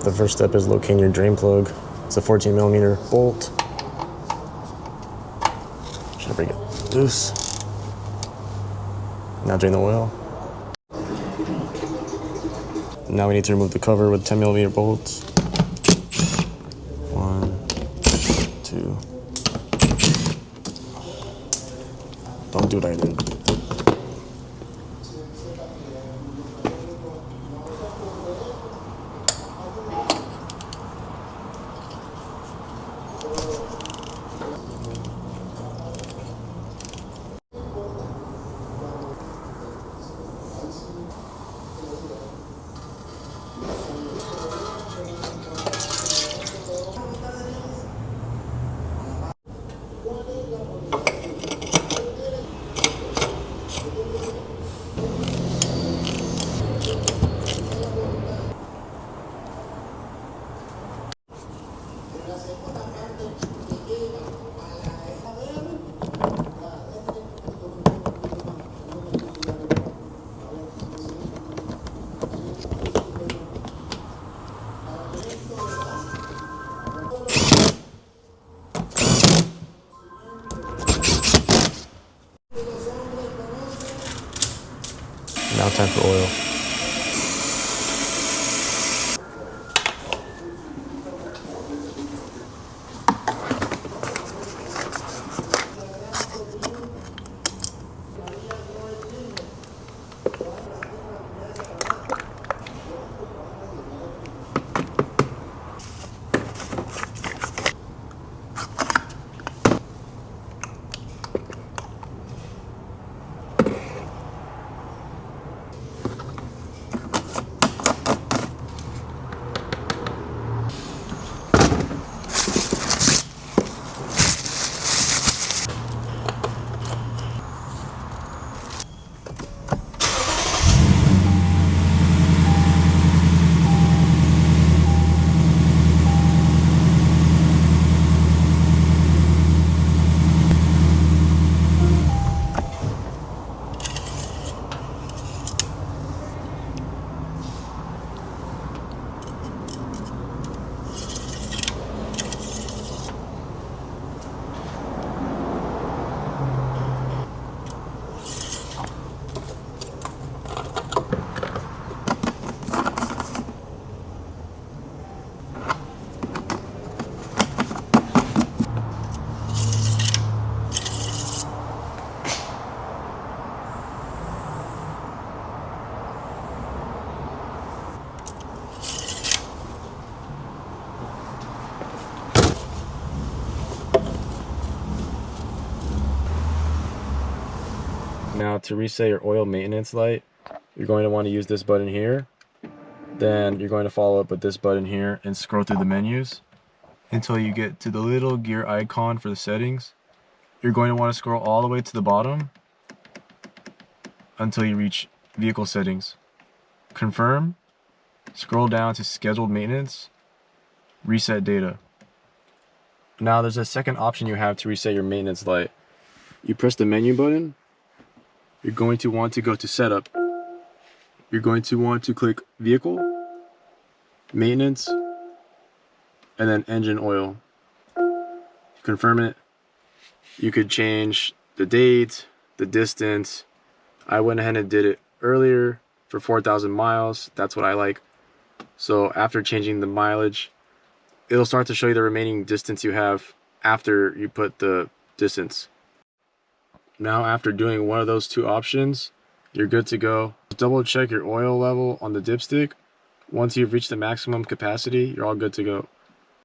The first step is locating your drain plug. It's a 14mm bolt. Should break it loose. Now drain the oil. Now we need to remove the cover with 10mm bolts. 1, 2. Don't do what I did. Now time for oil. Now to reset your oil maintenance light, you're going to want to use this button here. Then you're going to follow up with this button here and scroll through the menus until you get to the little gear icon for the settings. You're going to want to scroll all the way to the bottom until you reach vehicle settings. Confirm, scroll down to scheduled maintenance, reset data. Now there's a second option you have to reset your maintenance light. You press the menu button. You're going to want to go to setup. You're going to want to click vehicle, maintenance, and then engine oil. Confirm it. You could change the date, the distance. I went ahead and did it earlier for 4,000 miles. That's what I like. So after changing the mileage, it'll start to show you the remaining distance you have after you put the distance. Now after doing one of those two options, you're good to go. Double check your oil level on the dipstick. Once you've reached the maximum capacity, you're all good to go.